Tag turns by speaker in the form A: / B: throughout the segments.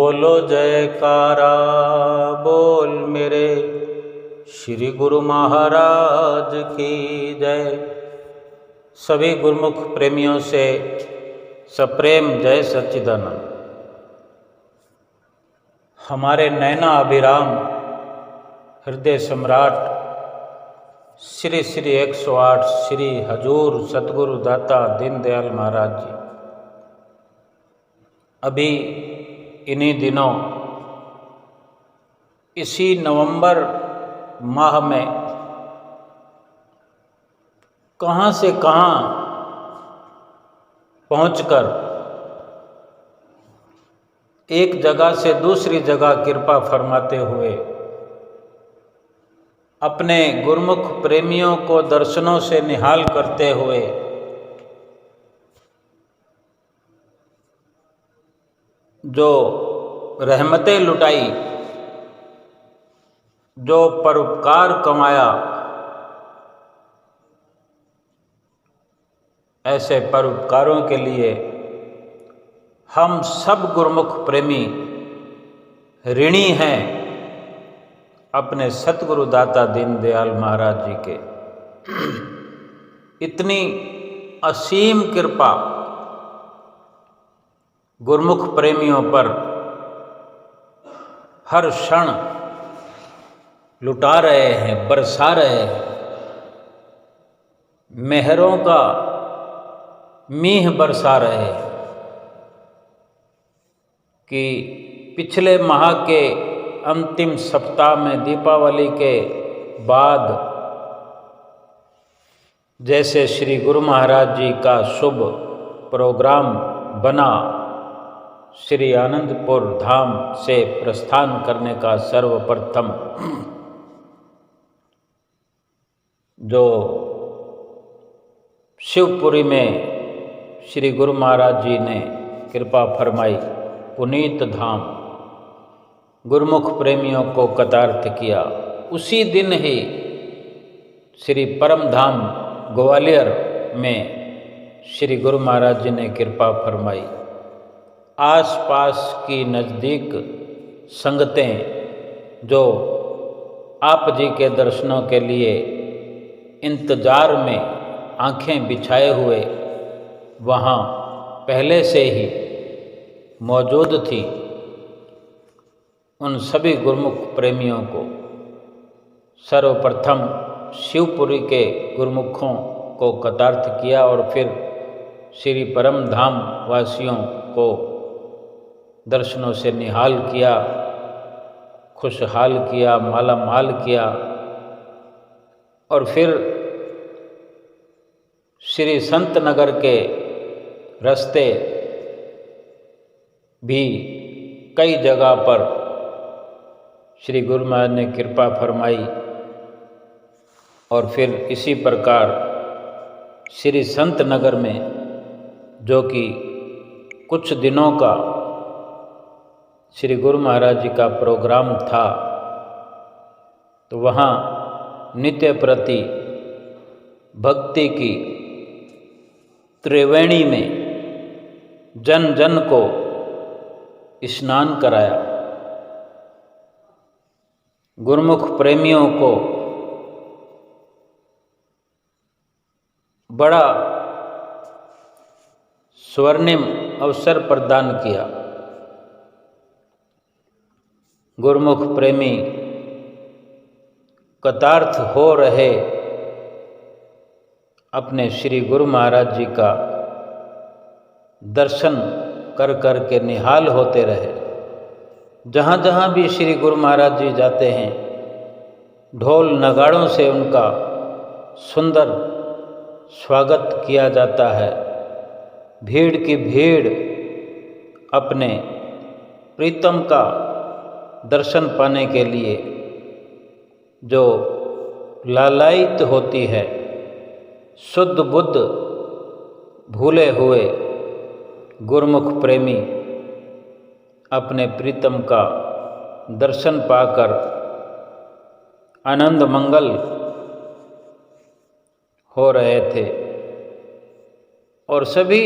A: बोलो जयकारा बोल मेरे श्री गुरु महाराज की जय। सभी गुरुमुख प्रेमियों से सप्रेम जय सच्चिदानंद। हमारे नैना अभिराम हृदय सम्राट श्री श्री 108 श्री हजूर सतगुरु दाता दीनदयाल महाराज जी अभी इन्हीं दिनों इसी नवंबर माह में कहाँ से कहाँ पहुंचकर एक जगह से दूसरी जगह कृपा फरमाते हुए अपने गुरुमुख प्रेमियों को दर्शनों से निहाल करते हुए जो रहमतें लुटाई, जो परोपकार कमाया, ऐसे परोपकारों के लिए हम सब गुरुमुख प्रेमी ऋणी हैं अपने सतगुरु दाता दीनदयाल महाराज जी के। इतनी असीम कृपा गुरुमुख प्रेमियों पर हर क्षण लुटा रहे हैं, बरसा रहे हैं। मेहरों का मींह बरसा रहे हैं कि पिछले माह के अंतिम सप्ताह में दीपावली के बाद जैसे श्री गुरु महाराज जी का शुभ प्रोग्राम बना, श्री आनंदपुर धाम से प्रस्थान करने का सर्वप्रथम जो शिवपुरी में श्री गुरु महाराज जी ने कृपा फरमाई, पुनीत धाम गुरुमुख प्रेमियों को कतार्थ किया। उसी दिन ही श्री परम धाम ग्वालियर में श्री गुरु महाराज जी ने कृपा फरमाई। आसपास की नज़दीक संगतें जो आप जी के दर्शनों के लिए इंतज़ार में आंखें बिछाए हुए वहाँ पहले से ही मौजूद थी, उन सभी गुरुमुख प्रेमियों को सर्वप्रथम शिवपुरी के गुरुमुखों को कतार्थ किया और फिर श्री परम धाम वासियों को दर्शनों से निहाल किया, खुशहाल किया, माला माल किया। और फिर श्री संत नगर के रास्ते भी कई जगह पर श्री गुरु महाराज ने कृपा फरमाई और फिर इसी प्रकार श्री संत नगर में जो कि कुछ दिनों का श्री गुरु महाराज जी का प्रोग्राम था, तो वहाँ नित्य प्रति भक्ति की त्रिवेणी में जन जन को स्नान कराया। गुरुमुख प्रेमियों को बड़ा स्वर्णिम अवसर प्रदान किया। गुरुमुख प्रेमी कतार्थ हो रहे अपने श्री गुरु महाराज जी का दर्शन कर कर के निहाल होते रहे। जहाँ जहाँ भी श्री गुरु महाराज जी जाते हैं, ढोल नगाड़ों से उनका सुंदर स्वागत किया जाता है। भीड़ की भीड़ अपने प्रीतम का दर्शन पाने के लिए जो लालायित होती है, शुद्ध बुद्ध भूले हुए गुरुमुख प्रेमी अपने प्रीतम का दर्शन पाकर आनंद मंगल हो रहे थे। और सभी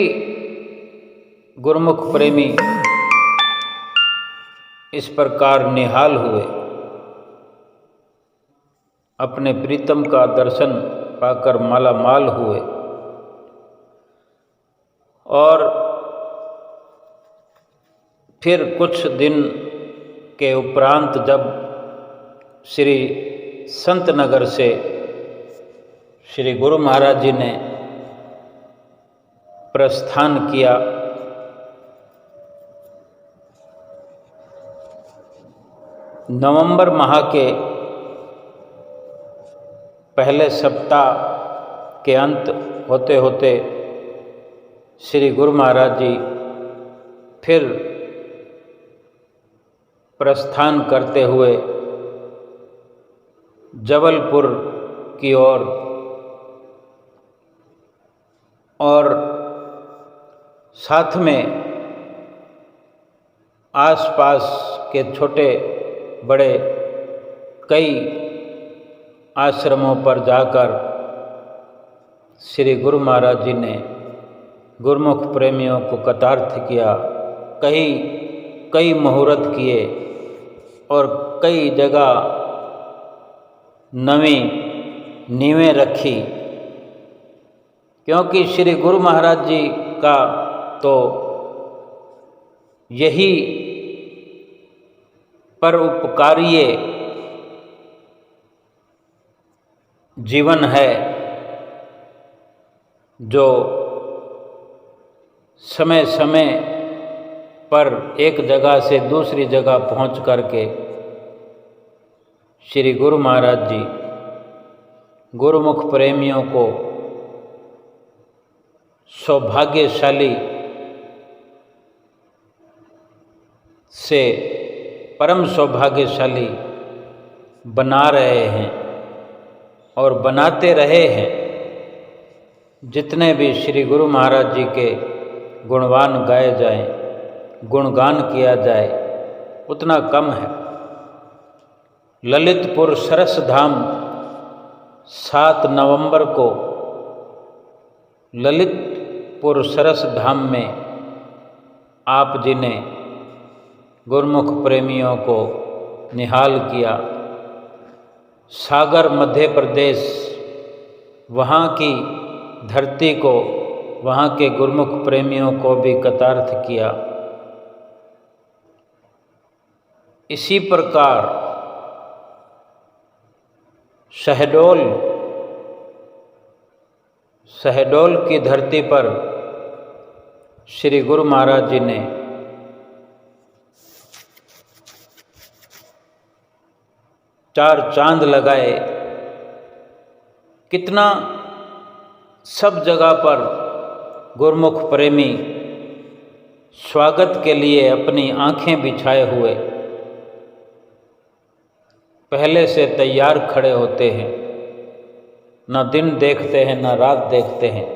A: गुरुमुख प्रेमी इस प्रकार निहाल हुए, अपने प्रीतम का दर्शन पाकर मालामाल हुए। और फिर कुछ दिन के उपरांत जब श्री संत नगर से श्री गुरु महाराज जी ने प्रस्थान किया, नवंबर माह के पहले सप्ताह के अंत होते होते श्री गुरु महाराज जी फिर प्रस्थान करते हुए जबलपुर की ओर और साथ में आसपास के छोटे बड़े कई आश्रमों पर जाकर श्री गुरु महाराज जी ने गुरुमुख प्रेमियों को कृतार्थ किया। कई मुहूर्त किए और कई जगह नवी नींवें रखी, क्योंकि श्री गुरु महाराज जी का तो यही परोपकारीय जीवन है जो समय समय पर एक जगह से दूसरी जगह पहुंच करके श्री गुरु महाराज जी गुरुमुख प्रेमियों को सौभाग्यशाली से परम सौभाग्यशाली बना रहे हैं और बनाते रहे हैं। जितने भी श्री गुरु महाराज जी के गुणवान गाए जाएं, गुणगान किया जाए, उतना कम है। ललितपुर सरस धाम 7 नवंबर को ललितपुर सरस धाम में आप जी ने गुरुमुख प्रेमियों को निहाल किया। सागर मध्य प्रदेश, वहाँ की धरती को, वहाँ के गुरुमुख प्रेमियों को भी कृतार्थ किया। इसी प्रकार शहडोल की धरती पर श्री गुरु महाराज जी ने चार चांद लगाए। कितना सब जगह पर गुरुमुख प्रेमी स्वागत के लिए अपनी आंखें बिछाए हुए पहले से तैयार खड़े होते हैं, न दिन देखते हैं न रात देखते हैं।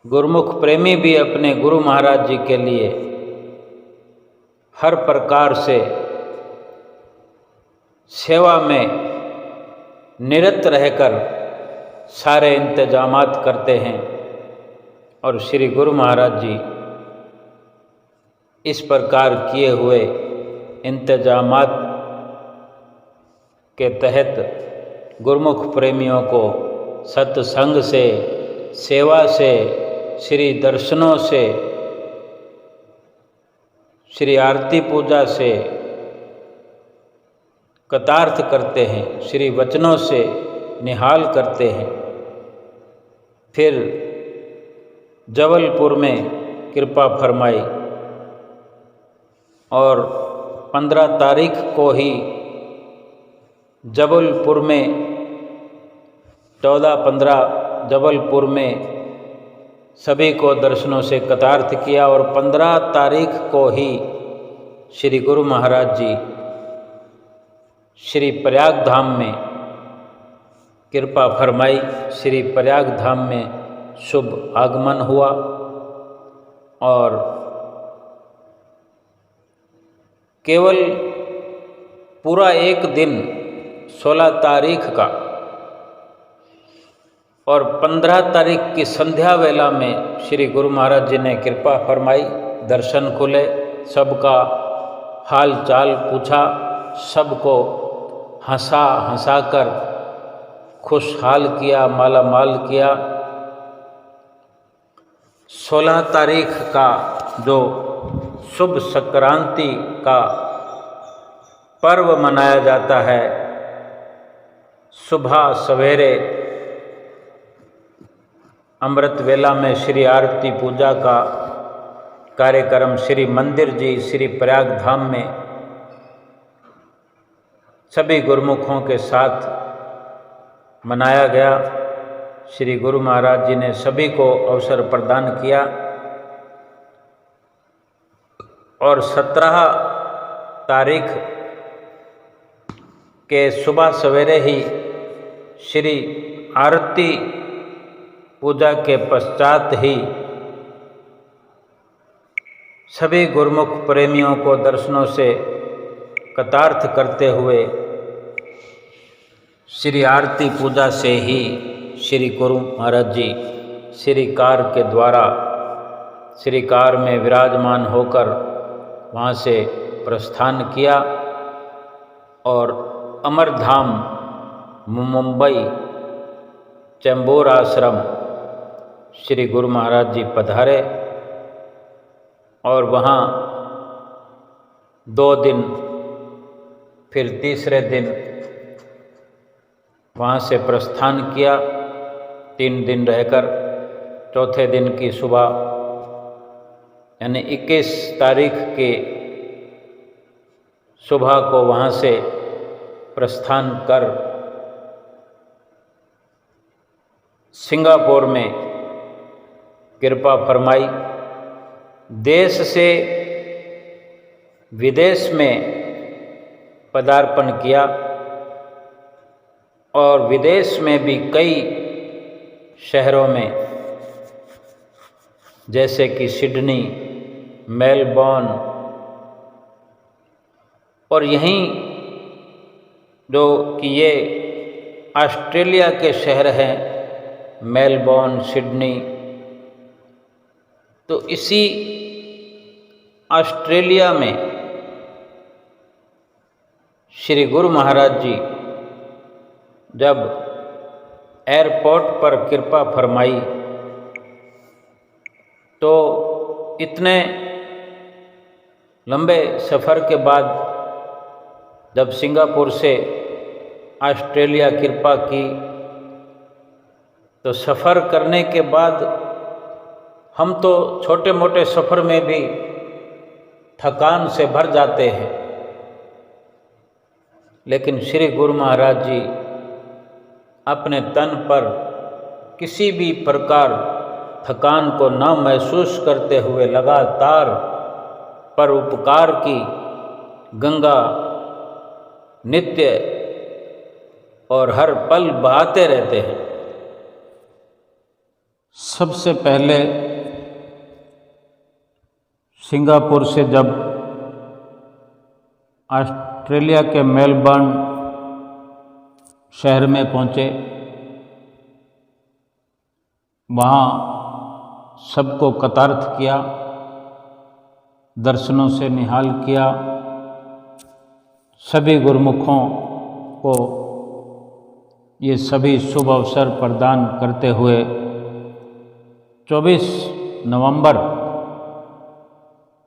A: गुरुमुख प्रेमी भी अपने गुरु महाराज जी के लिए हर प्रकार से सेवा में निरत रहकर सारे इंतजामात करते हैं और श्री गुरु महाराज जी इस प्रकार किए हुए इंतजामात के तहत गुरुमुख प्रेमियों को सत्संग से, सेवा से, श्री दर्शनों से, श्री आरती पूजा से कृतार्थ करते हैं, श्री वचनों से निहाल करते हैं। फिर जबलपुर में कृपा फरमाई और 15 तारीख को ही जबलपुर में 14-15 जबलपुर में सभी को दर्शनों से कृतार्थ किया और 15 तारीख को ही श्री गुरु महाराज जी श्री प्रयाग धाम में कृपा फरमाई। श्री प्रयाग धाम में शुभ आगमन हुआ और केवल पूरा एक दिन 16 तारीख का और 15 तारीख की संध्या वेला में श्री गुरु महाराज जी ने कृपा फरमाई। दर्शन खुले, सबका हाल चाल पूछा, सबको हंसा कर खुशहाल किया, माला माल किया। 16 तारीख का जो शुभ संक्रांति का पर्व मनाया जाता है, सुबह सवेरे अमृत वेला में श्री आरती पूजा का कार्यक्रम श्री मंदिर जी श्री प्रयाग धाम में सभी गुरुमुखों के साथ मनाया गया। श्री गुरु महाराज जी ने सभी को अवसर प्रदान किया और 17 तारीख के सुबह सवेरे ही श्री आरती पूजा के पश्चात ही सभी गुरुमुख प्रेमियों को दर्शनों से कृतार्थ करते हुए श्री आरती पूजा से ही श्री गुरु महाराज जी श्री कार के द्वारा श्री कार में विराजमान होकर वहाँ से प्रस्थान किया और अमरधाम मुंबई चैम्बूर आश्रम श्री गुरु महाराज जी पधारे और वहाँ 2 दिन, फिर तीसरे दिन वहाँ से प्रस्थान किया। 3 दिन रहकर चौथे दिन की सुबह यानी 21 तारीख के सुबह को वहाँ से प्रस्थान कर सिंगापुर में कृपा फरमाई। देश से विदेश में पदार्पण किया और विदेश में भी कई शहरों में जैसे कि सिडनी, मेलबर्न और यहीं जो कि ये ऑस्ट्रेलिया के शहर हैं, मेलबर्न, सिडनी, तो इसी ऑस्ट्रेलिया में श्री गुरु महाराज जी जब एयरपोर्ट पर कृपा फरमाई तो इतने लंबे सफ़र के बाद जब सिंगापुर से ऑस्ट्रेलिया कृपा की तो सफ़र करने के बाद हम तो छोटे मोटे सफ़र में भी थकान से भर जाते हैं, लेकिन श्री गुरु महाराज जी अपने तन पर किसी भी प्रकार थकान को न महसूस करते हुए लगातार परोपकार की गंगा नित्य और हर पल बहाते रहते हैं। सबसे पहले सिंगापुर से जब ऑस्ट्रेलिया के मेलबर्न शहर में पहुँचे, वहाँ सबको कृतार्थ किया, दर्शनों से निहाल किया। सभी गुरुमुखों को ये सभी शुभ अवसर प्रदान करते हुए 24 नवंबर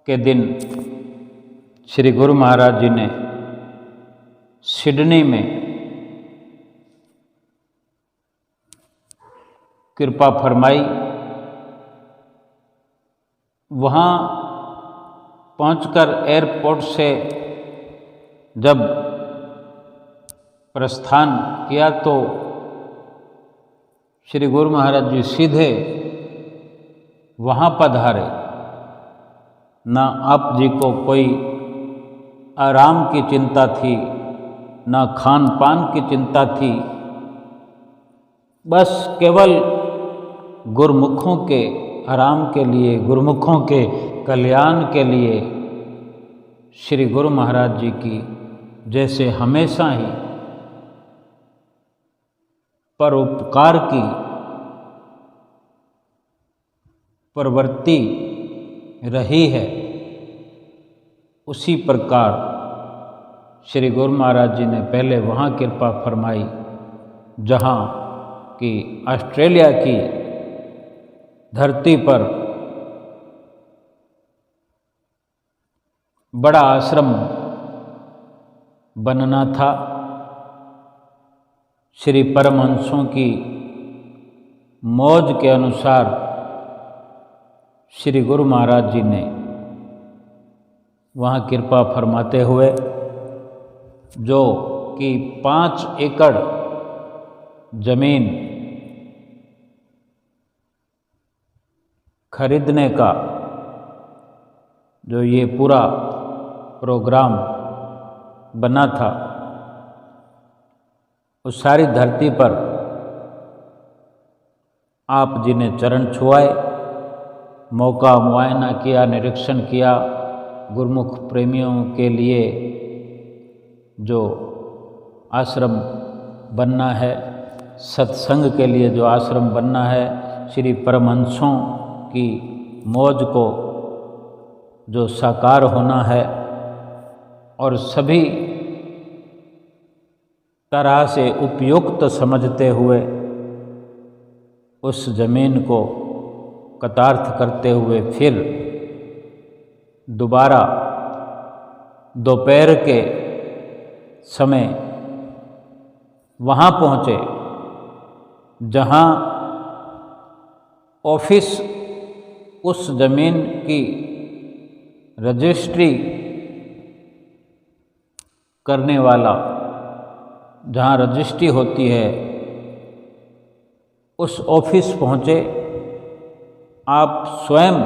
A: के दिन श्री गुरु महाराज जी ने सिडनी में कृपा फरमाई। वहाँ पहुंचकर एयरपोर्ट से जब प्रस्थान किया तो श्री गुरु महाराज जी सीधे वहाँ पधारे। ना आप जी को कोई आराम की चिंता थी, ना खान पान की चिंता थी, बस केवल गुरुमुखों के आराम के लिए, गुरुमुखों के कल्याण के लिए श्री गुरु महाराज जी की जैसे हमेशा ही परोपकार की प्रवृत्ति रही है, उसी प्रकार श्री गुरु महाराज जी ने पहले वहाँ कृपा फरमाई जहाँ कि ऑस्ट्रेलिया की धरती पर बड़ा आश्रम बनना था। श्री परमहंसों की मौज के अनुसार श्री गुरु महाराज जी ने वहाँ कृपा फरमाते हुए जो कि 5 एकड़ जमीन खरीदने का जो ये पूरा प्रोग्राम बना था, उस सारी धरती पर आप जी ने चरण छुआए, मौका मुआयना किया, निरीक्षण किया। गुरुमुख प्रेमियों के लिए जो आश्रम बनना है, सत्संग के लिए जो आश्रम बनना है, श्री परमहंसों की मौज को जो साकार होना है और सभी तरह से उपयुक्त समझते हुए उस जमीन को कृतार्थ करते हुए फिर दोबारा दोपहर के समय वहाँ पहुँचे जहाँ ऑफिस उस जमीन की रजिस्ट्री करने वाला, जहाँ रजिस्ट्री होती है, उस ऑफिस पहुँचे। आप स्वयं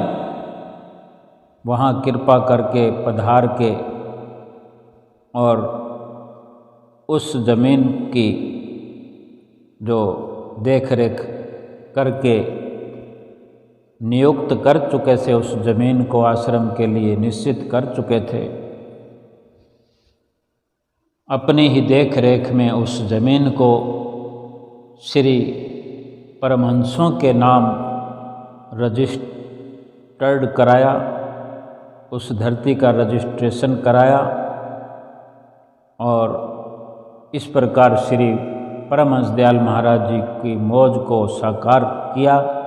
A: वहाँ कृपा करके पधार के और उस जमीन की जो देख रेख करके नियुक्त कर चुके थे, उस जमीन को आश्रम के लिए निश्चित कर चुके थे। अपनी ही देख रेख में उस जमीन को श्री परमहंसों के नाम रजिस्टर्ड कराया, उस धरती का रजिस्ट्रेशन कराया और इस प्रकार श्री परमहंस दयाल महाराज जी की मौज को साकार किया।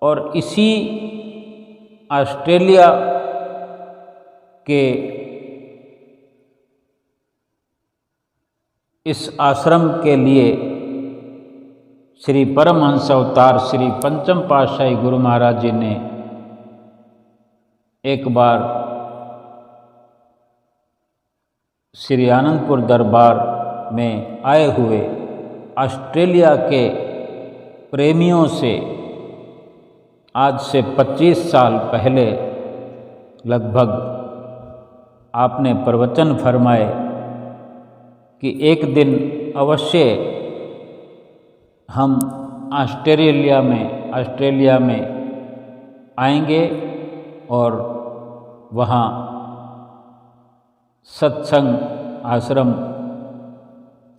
A: और इसी ऑस्ट्रेलिया के इस आश्रम के लिए श्री परमहंस अवतार श्री पंचम पातशाही गुरु महाराज जी ने एक बार श्री आनंदपुर दरबार में आए हुए ऑस्ट्रेलिया के प्रेमियों से आज से 25 साल पहले लगभग आपने प्रवचन फरमाए कि एक दिन अवश्य हम ऑस्ट्रेलिया में आएंगे और वहाँ सत्संग आश्रम,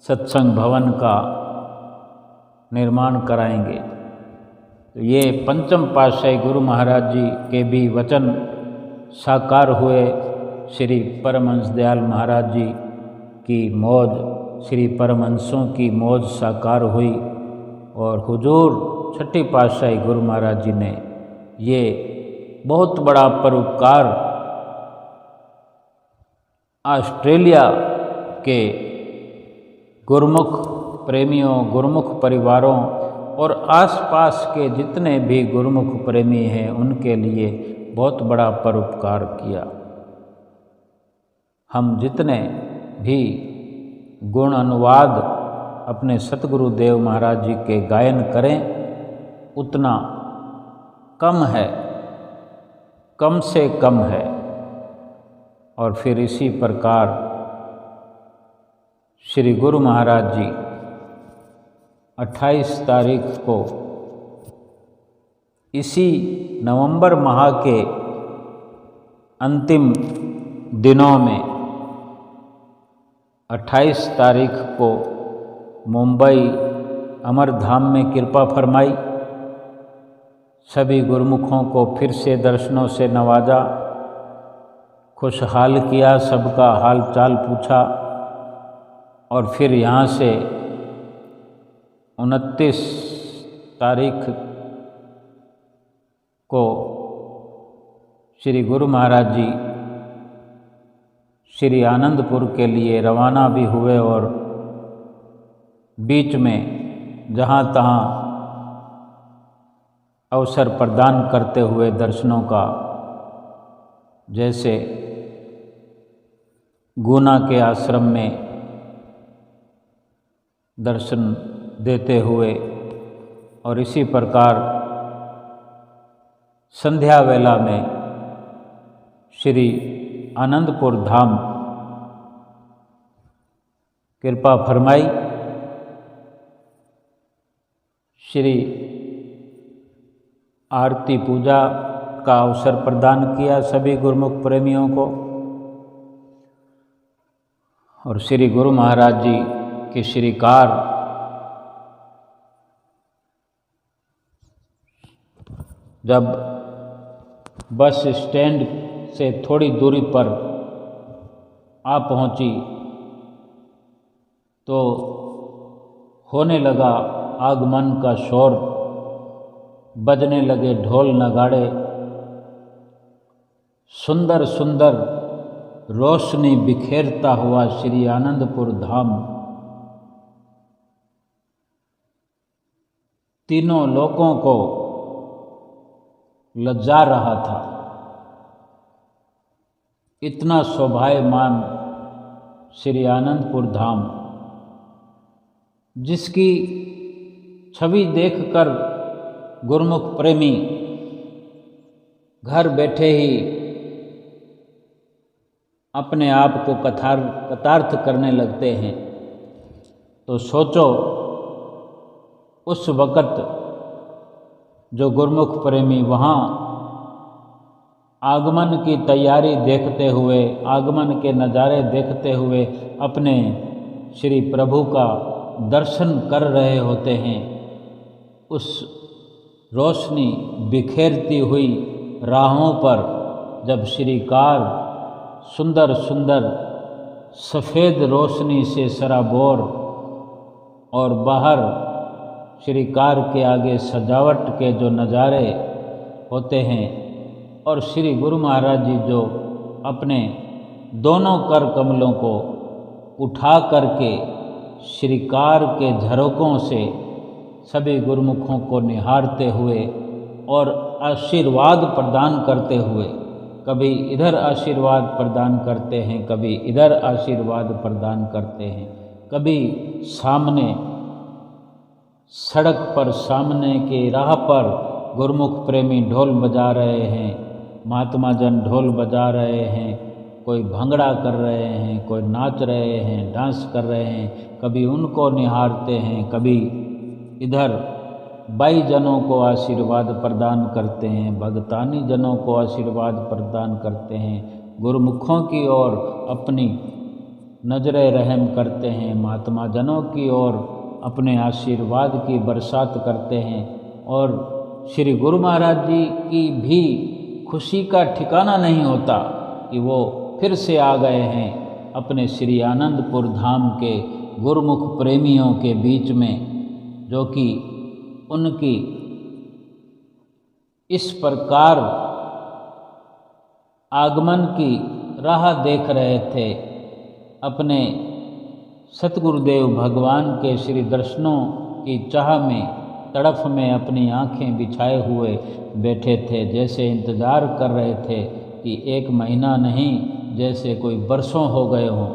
A: सत्संग भवन का निर्माण कराएंगे। तो ये पंचम पातशाही गुरु महाराज जी के भी वचन साकार हुए। श्री परमहंस दयाल महाराज जी की मौज, श्री परमहंसों की मौज साकार हुई और हुजूर छठी पातशाही गुरु महाराज जी ने ये बहुत बड़ा परोपकार ऑस्ट्रेलिया के गुरुमुख प्रेमियों, गुरुमुख परिवारों और आसपास के जितने भी गुरुमुख प्रेमी हैं उनके लिए बहुत बड़ा परोपकार किया। हम जितने भी गुण अनुवाद अपने सतगुरु देव महाराज जी के गायन करें उतना कम है, कम से कम है। और फिर इसी प्रकार श्री गुरु महाराज जी 28 तारीख को इसी नवंबर माह के अंतिम दिनों में 28 तारीख को मुंबई अमरधाम में कृपा फरमाई। सभी गुरुमुखों को फिर से दर्शनों से नवाजा खुशहाल किया, सबका हाल चाल पूछा और फिर यहाँ से 29 तारीख को श्री गुरु महाराज जी श्री आनंदपुर के लिए रवाना भी हुए और बीच में जहाँ तहाँ अवसर प्रदान करते हुए दर्शनों का, जैसे गुना के आश्रम में दर्शन देते हुए और इसी प्रकार संध्या वेला में श्री आनंदपुर धाम कृपा फरमाई। श्री आरती पूजा का अवसर प्रदान किया सभी गुरुमुख प्रेमियों को और श्री गुरु महाराज जी की श्रीकार जब बस स्टैंड से थोड़ी दूरी पर आ पहुंची तो होने लगा आगमन का शोर, बजने लगे ढोल नगाड़े, सुंदर सुंदर रोशनी बिखेरता हुआ श्री आनंदपुर धाम तीनों लोकों को लज्जा रहा था। इतना शोभायमान श्री आनंदपुर धाम, जिसकी छवि देखकर गुरुमुख प्रेमी घर बैठे ही अपने आप को कतार्थ करने लगते हैं। तो सोचो उस वक़्त जो गुरुमुख प्रेमी वहाँ आगमन की तैयारी देखते हुए, आगमन के नज़ारे देखते हुए अपने श्री प्रभु का दर्शन कर रहे होते हैं, उस रोशनी बिखेरती हुई राहों पर जब श्रीकार सुंदर सुंदर सफ़ेद रोशनी से सराबोर और बाहर श्रीकार के आगे सजावट के जो नज़ारे होते हैं और श्री गुरु महाराज जी जो अपने दोनों कर कमलों को उठा करके श्रीकार के झरोकों से सभी गुरुमुखों को निहारते हुए और आशीर्वाद प्रदान करते हुए, कभी इधर आशीर्वाद प्रदान करते हैं, कभी इधर आशीर्वाद प्रदान करते हैं, कभी सामने सड़क पर सामने के राह पर गुरुमुख प्रेमी ढोल बजा रहे हैं, महात्मा जन ढोल बजा रहे हैं, कोई भंगड़ा कर रहे हैं, कोई नाच रहे हैं, डांस कर रहे हैं, कभी उनको निहारते हैं, कभी इधर बाई जनों को आशीर्वाद प्रदान करते हैं, भगतानी जनों को आशीर्वाद प्रदान करते हैं, गुरुमुखों की ओर अपनी नजरें रहम करते हैं, महात्मा जनों की ओर अपने आशीर्वाद की बरसात करते हैं। और श्री गुरु महाराज जी की भी खुशी का ठिकाना नहीं होता कि वो फिर से आ गए हैं अपने श्री आनंदपुर धाम के गुरुमुख प्रेमियों के बीच में, जो कि उनकी इस प्रकार आगमन की राह देख रहे थे। अपने सतगुरुदेव भगवान के श्री दर्शनों की चाह में, तड़फ में अपनी आँखें बिछाए हुए बैठे थे, जैसे इंतज़ार कर रहे थे कि 1 महीना नहीं, जैसे कोई बरसों हो गए हों।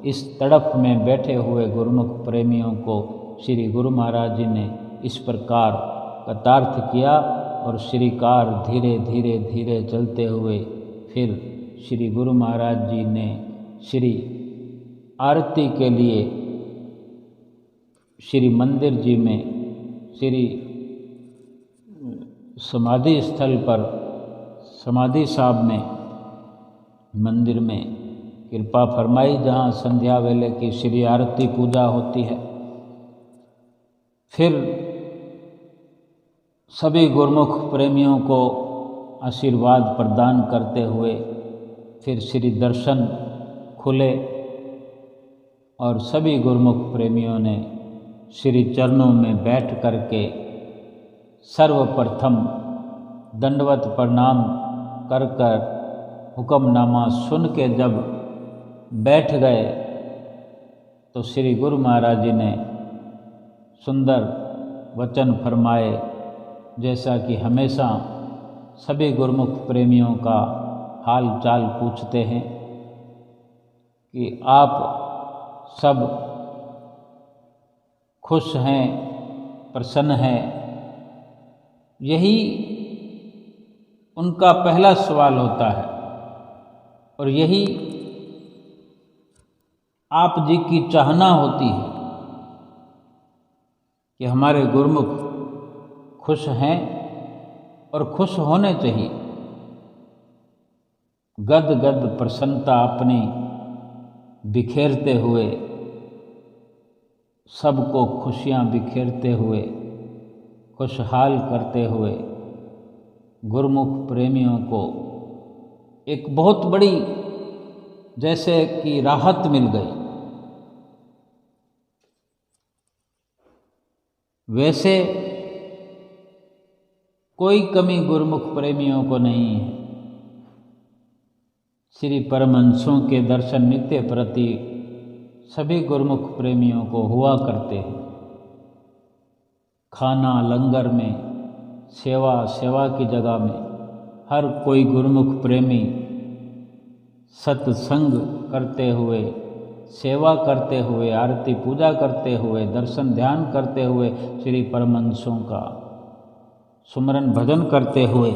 A: इस तड़फ में बैठे हुए गुरुमुख प्रेमियों को श्री गुरु महाराज जी ने इस प्रकार कतार्थ किया और श्रीकार धीरे धीरे धीरे चलते हुए फिर श्री गुरु महाराज जी ने श्री आरती के लिए श्री मंदिर जी में, श्री समाधि स्थल पर, समाधि साहब में मंदिर में कृपा फरमाई, जहाँ संध्या वेले की श्री आरती पूजा होती है। फिर सभी गुरुमुख प्रेमियों को आशीर्वाद प्रदान करते हुए फिर श्री दर्शन खुले और सभी गुरुमुख प्रेमियों ने श्री चरणों में बैठ करके सर्वप्रथम दंडवत प्रणाम कर हुक्मनामा सुन के जब बैठ गए तो श्री गुरु महाराज जी ने सुंदर वचन फरमाए, जैसा कि हमेशा सभी गुरुमुख प्रेमियों का हाल चाल पूछते हैं कि आप सब खुश हैं, प्रसन्न हैं। यही उनका पहला सवाल होता है और यही आप जी की चाहना होती है कि हमारे गुरुमुख खुश हैं और खुश होने चाहिए। गद गद प्रसन्नता अपनी बिखेरते हुए, सबको खुशियाँ बिखेरते हुए, खुशहाल करते हुए गुरुमुख प्रेमियों को एक बहुत बड़ी जैसे कि राहत मिल गई। वैसे कोई कमी गुरुमुख प्रेमियों को नहीं है। श्री परमहंसों के दर्शन नित्य प्रति सभी गुरुमुख प्रेमियों को हुआ करते हैं। खाना लंगर में, सेवा की जगह में हर कोई गुरुमुख प्रेमी सत्संग करते हुए, सेवा करते हुए, आरती पूजा करते हुए, दर्शन ध्यान करते हुए, श्री परमहंसों का सुमरन भजन करते हुए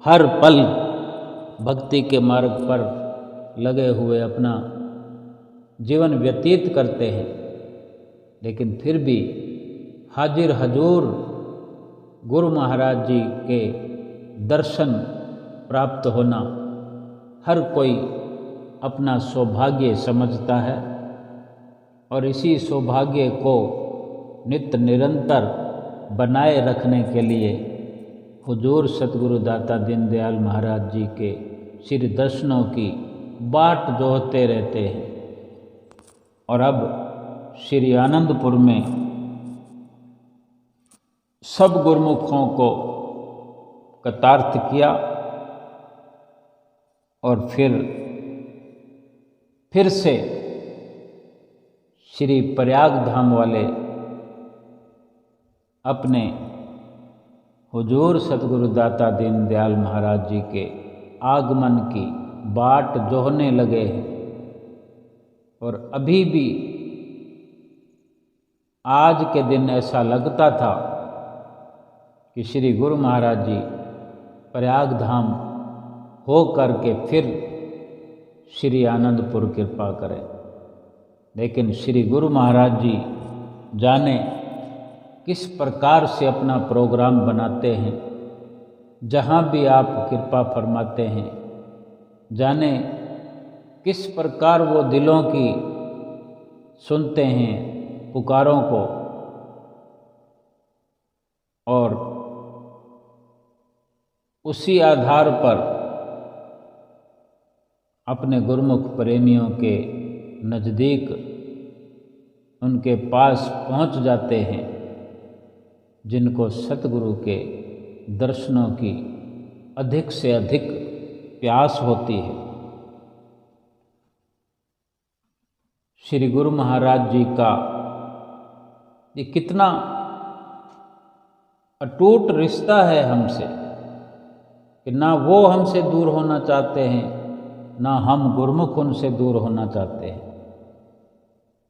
A: हर पल भक्ति के मार्ग पर लगे हुए अपना जीवन व्यतीत करते हैं। लेकिन फिर भी हाजिर हजूर गुरु महाराज जी के दर्शन प्राप्त होना हर कोई अपना सौभाग्य समझता है और इसी सौभाग्य को नित्य निरंतर बनाए रखने के लिए हुजूर सतगुरु दाता दीनदयाल महाराज जी के श्री दर्शनों की बाट जोहते रहते हैं। और अब श्री आनंदपुर में सब गुरुमुखों को कृतार्थ किया और फिर से श्री प्रयाग धाम वाले अपने हुजूर सतगुरु दाता दीनदयाल महाराज जी के आगमन की बाट जोहने लगे हैं। और अभी भी आज के दिन ऐसा लगता था कि श्री गुरु महाराज जी प्रयाग धाम हो करके फिर श्री आनंदपुर कृपा करें। लेकिन श्री गुरु महाराज जी जाने किस प्रकार से अपना प्रोग्राम बनाते हैं, जहाँ भी आप कृपा फरमाते हैं, जाने किस प्रकार वो दिलों की सुनते हैं पुकारों को और उसी आधार पर अपने गुरुमुख प्रेमियों के नज़दीक उनके पास पहुंच जाते हैं, जिनको सतगुरु के दर्शनों की अधिक से अधिक प्यास होती है। श्री गुरु महाराज जी का ये कितना अटूट रिश्ता है हमसे कि ना वो हमसे दूर होना चाहते हैं, ना हम गुरुमुख उनसे दूर होना चाहते हैं।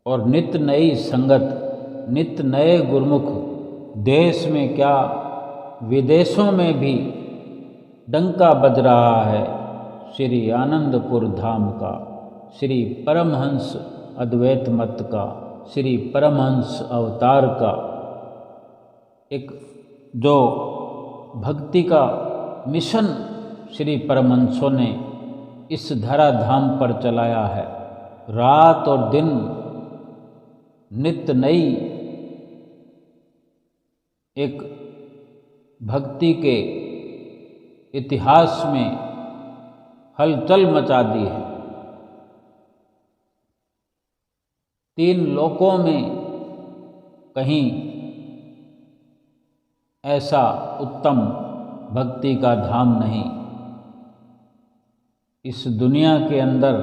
A: और नित्य नई संगत, नित्य नए गुरुमुख देश में क्या विदेशों में भी डंका बज रहा है श्री आनंदपुर धाम का, श्री परमहंस अद्वैत मत का, श्री परमहंस अवतार का एक जो भक्ति का मिशन श्री परमहंसों ने इस धरा धाम पर चलाया है। रात और दिन नित्य नई एक भक्ति के इतिहास में हलचल मचा दी है। 3 लोकों में कहीं ऐसा उत्तम भक्ति का धाम नहीं। इस दुनिया के अंदर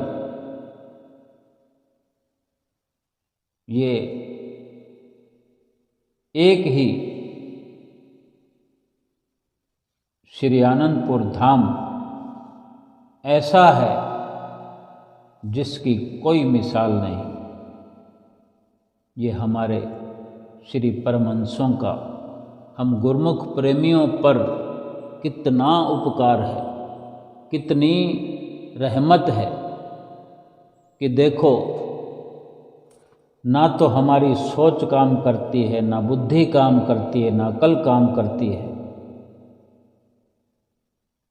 A: ये एक ही श्री आनंदपुर धाम ऐसा है जिसकी कोई मिसाल नहीं। ये हमारे श्री परमहंसों का हम गुरुमुख प्रेमियों पर कितना उपकार है, कितनी रहमत है कि देखो, ना तो हमारी सोच काम करती है, ना बुद्धि काम करती है, ना अकल काम करती है,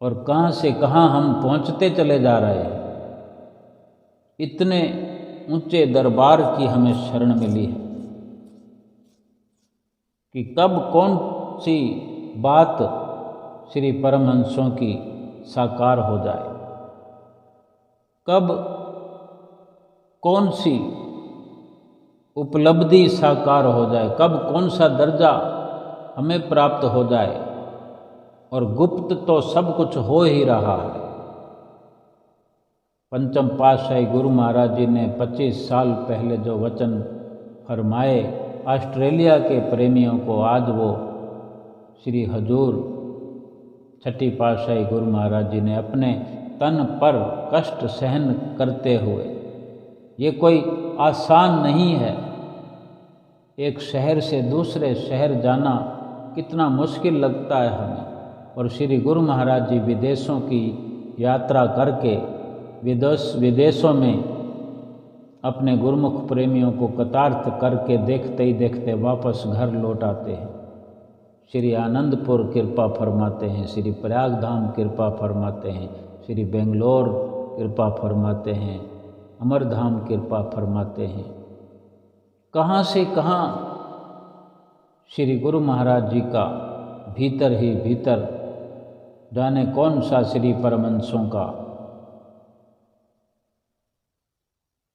A: और कहाँ से कहाँ हम पहुँचते चले जा रहे हैं। इतने ऊंचे दरबार की हमें शरण मिली है कि कब कौन सी बात श्री परमहंसों की साकार हो जाए, कब कौन सी उपलब्धि साकार हो जाए, कब कौन सा दर्जा हमें प्राप्त हो जाए। और गुप्त तो सब कुछ हो ही रहा है। पंचम पातशाही गुरु महाराज जी ने 25 साल पहले जो वचन फरमाए ऑस्ट्रेलिया के प्रेमियों को, आज वो श्री हजूर छठी पातशाही गुरु महाराज जी ने अपने तन पर कष्ट सहन करते हुए, ये कोई आसान नहीं है। एक शहर से दूसरे शहर जाना कितना मुश्किल लगता है हमें, और श्री गुरु महाराज जी विदेशों की यात्रा करके विदेशों में अपने गुरुमुख प्रेमियों को कृतार्थ करके देखते ही देखते वापस घर लौट आते हैं। श्री आनंदपुर कृपा फरमाते हैं, श्री प्रयाग धाम कृपा फरमाते हैं, श्री बेंगलोर कृपा फरमाते हैं, अमरधाम कृपा फरमाते हैं। कहाँ से कहाँ श्री गुरु महाराज जी का भीतर ही भीतर जाने कौन सा श्री परमहंसों का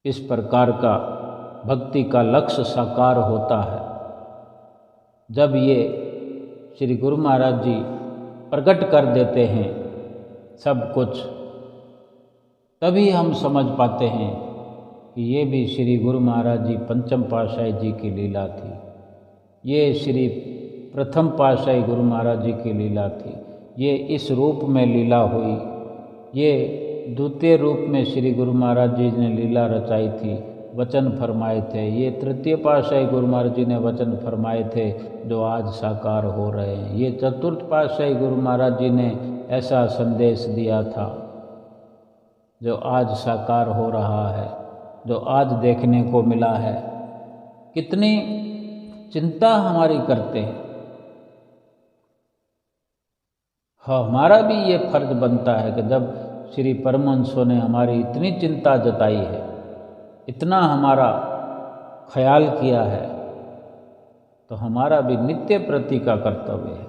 A: इस प्रकार का भक्ति का लक्ष्य साकार होता है। जब ये श्री गुरु महाराज जी प्रकट कर देते हैं सब कुछ, तभी हम समझ पाते हैं कि ये भी श्री गुरु महाराज जी पंचम पातशाही जी की लीला थी, ये श्री प्रथम पातशाही गुरु महाराज जी की लीला थी, ये इस रूप में लीला हुई, ये द्वितीय रूप में श्री गुरु महाराज जी ने लीला रचाई थी, वचन फरमाए थे, ये तृतीय पातशाही गुरु महाराज जी ने वचन फरमाए थे जो आज साकार हो रहे हैं, ये चतुर्थ पातशाही गुरु महाराज जी ने ऐसा संदेश दिया था जो आज साकार हो रहा है, जो आज देखने को मिला है। कितनी चिंता हमारी करते हैं। हाँ, हमारा भी ये फर्ज बनता है कि जब श्री परमहंसों ने हमारी इतनी चिंता जताई है, इतना हमारा ख्याल किया है, तो हमारा भी नित्य प्रति का कर्तव्य है,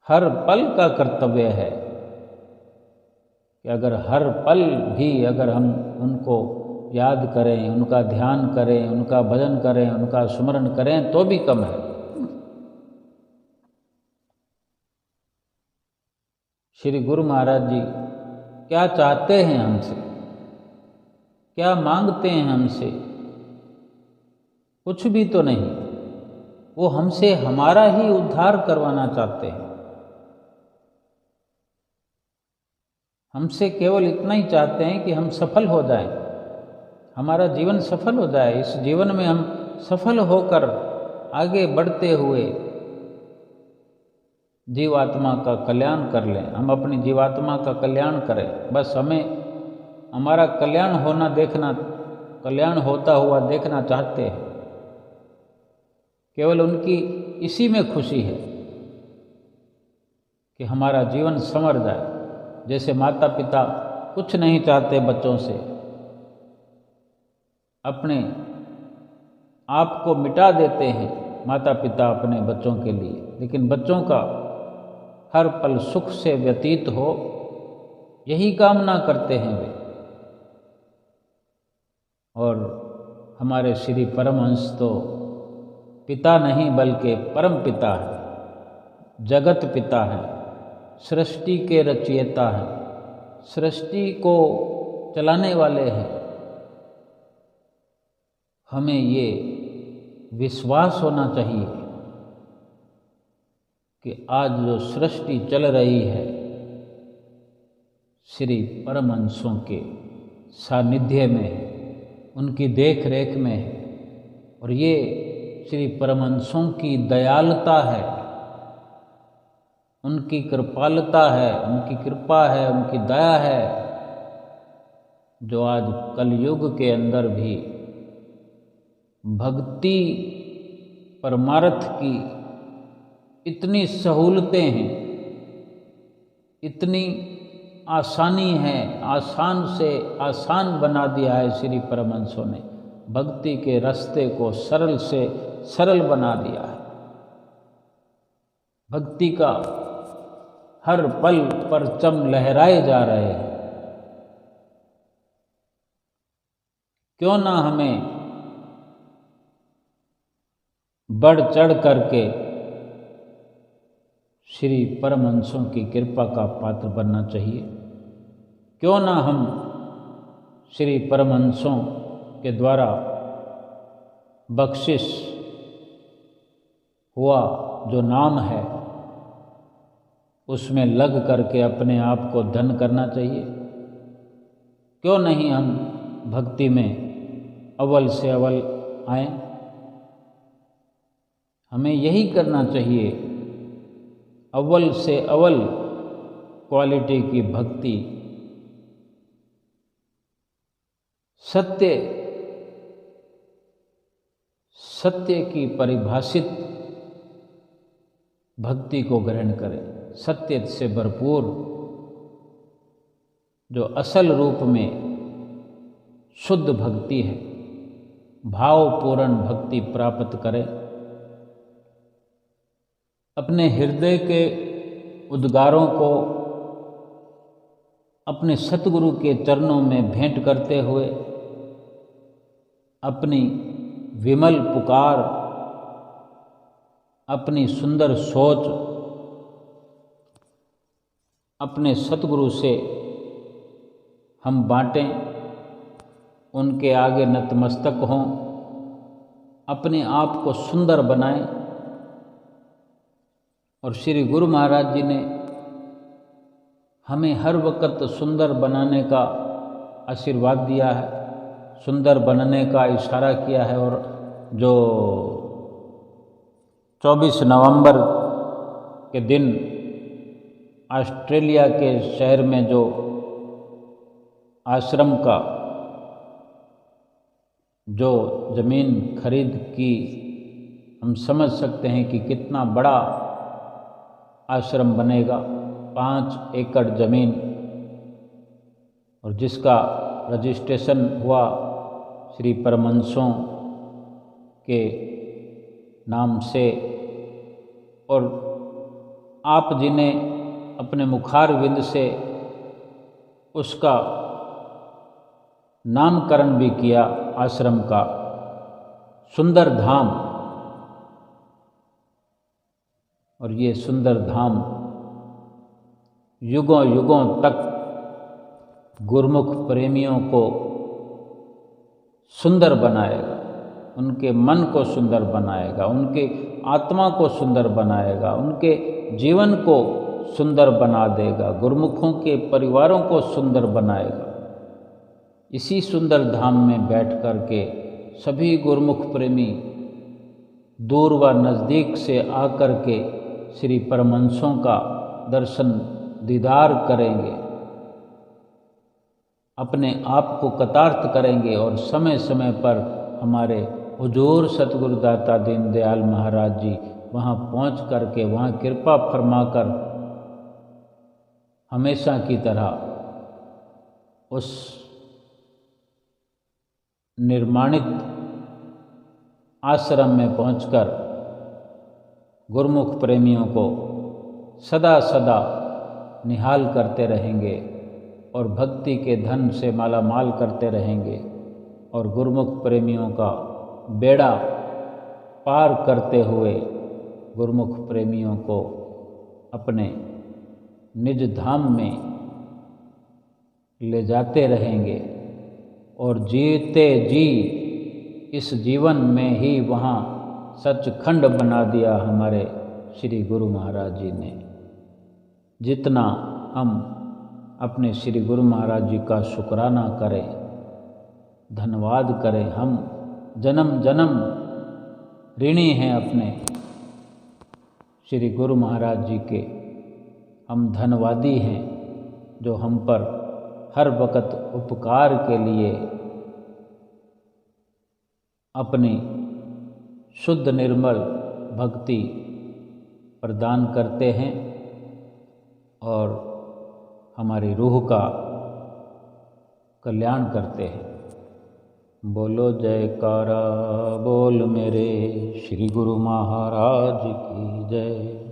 A: हर पल का कर्तव्य है कि अगर हर पल भी अगर हम उनको याद करें, उनका ध्यान करें, उनका भजन करें, उनका स्मरण करें तो भी कम है। श्री गुरु महाराज जी क्या चाहते हैं हमसे, क्या मांगते हैं हमसे? कुछ भी तो नहीं। वो हमसे हमारा ही उद्धार करवाना चाहते हैं। हमसे केवल इतना ही चाहते हैं कि हम सफल हो जाएं, हमारा जीवन सफल हो जाए, इस जीवन में हम सफल होकर आगे बढ़ते हुए जीवात्मा का कल्याण कर लें, हम अपनी जीवात्मा का कल्याण करें। बस हमें हमारा कल्याण होना देखना, कल्याण होता हुआ देखना चाहते हैं। केवल उनकी इसी में खुशी है कि हमारा जीवन संवर जाए। जैसे माता पिता कुछ नहीं चाहते बच्चों से, अपने आप को मिटा देते हैं माता पिता अपने बच्चों के लिए, लेकिन बच्चों का हर पल सुख से व्यतीत हो, यही कामना करते हैं वे। और हमारे श्री परमहंस तो पिता नहीं बल्कि परम पिता है, जगत पिता है, सृष्टि के रचयिता हैं, सृष्टि को चलाने वाले हैं। हमें ये विश्वास होना चाहिए कि आज जो सृष्टि चल रही है श्री परमहंसों के सानिध्य में है, उनकी देख रेख में है। और ये श्री परमहंसों की दयालुता है, उनकी कृपालुता है, उनकी कृपा है, उनकी दया है, जो आज कलयुग के अंदर भी भक्ति परमार्थ की इतनी सहूलतें हैं, इतनी आसानी है, आसान से आसान बना दिया है श्री परमहंसों ने। भक्ति के रास्ते को सरल से सरल बना दिया है। भक्ति का हर पल परचम लहराए जा रहे हैं। क्यों ना हमें बढ़ चढ़ करके श्री परमहंसों की कृपा का पात्र बनना चाहिए। क्यों ना हम श्री परमहंसों के द्वारा बख्शिश हुआ जो नाम है उसमें लग करके अपने आप को धन करना चाहिए। क्यों नहीं हम भक्ति में अव्वल से अव्वल आए। हमें यही करना चाहिए, अव्वल से अव्वल क्वालिटी की भक्ति, सत्य की परिभाषित भक्ति को ग्रहण करें। सत्य से भरपूर जो असल रूप में शुद्ध भक्ति है, भावपूर्ण भक्ति प्राप्त करें। अपने हृदय के उद्गारों को अपने सतगुरु के चरणों में भेंट करते हुए अपनी विमल पुकार, अपनी सुंदर सोच अपने सतगुरु से हम बांटें, उनके आगे नतमस्तक हों, अपने आप को सुंदर बनाएं। और श्री गुरु महाराज जी ने हमें हर वक्त सुंदर बनाने का आशीर्वाद दिया है, सुंदर बनने का इशारा किया है। और जो 24 नवंबर के दिन ऑस्ट्रेलिया के शहर में जो आश्रम का जो ज़मीन खरीद की, हम समझ सकते हैं कि कितना बड़ा आश्रम बनेगा। 5 एकड़ ज़मीन, और जिसका रजिस्ट्रेशन हुआ श्री परमहंसों के नाम से। और आप जी ने अपने मुखार विंद से उसका नामकरण भी किया, आश्रम का सुंदर धाम। और ये सुंदर धाम युगों युगों तक गुरुमुख प्रेमियों को सुंदर बनाएगा, उनके मन को सुंदर बनाएगा, उनके आत्मा को सुंदर बनाएगा, उनके जीवन को सुंदर बना देगा, गुरुमुखों के परिवारों को सुंदर बनाएगा। इसी सुंदर धाम में बैठ कर के सभी गुरुमुख प्रेमी दूर व नज़दीक से आकर के श्री परमहंसों का दर्शन दीदार करेंगे, अपने आप को कृतार्थ करेंगे। और समय समय पर हमारे हुजूर सतगुरुदाता दीनदयाल महाराज जी वहाँ पहुँच कर के वहाँ कृपा फरमाकर हमेशा की तरह उस निर्माणित आश्रम में पहुंचकर गुरुमुख प्रेमियों को सदा सदा निहाल करते रहेंगे। और भक्ति के धन से माला माल करते रहेंगे और गुरुमुख प्रेमियों का बेड़ा पार करते हुए गुरुमुख प्रेमियों को अपने निज धाम में ले जाते रहेंगे और जीते जी इस जीवन में ही वहाँ सचखंड बना दिया हमारे श्री गुरु महाराज जी ने। जितना हम अपने श्री गुरु महाराज जी का शुक्राना करें, धन्यवाद करें, हम जन्म जन्म ऋणी हैं अपने श्री गुरु महाराज जी के। हम धन्यवादी हैं जो हम पर हर वक्त उपकार के लिए अपनी शुद्ध निर्मल भक्ति प्रदान करते हैं और हमारी रूह का कल्याण करते हैं। बोलो जयकारा बोल मेरे श्री गुरु महाराज की जय।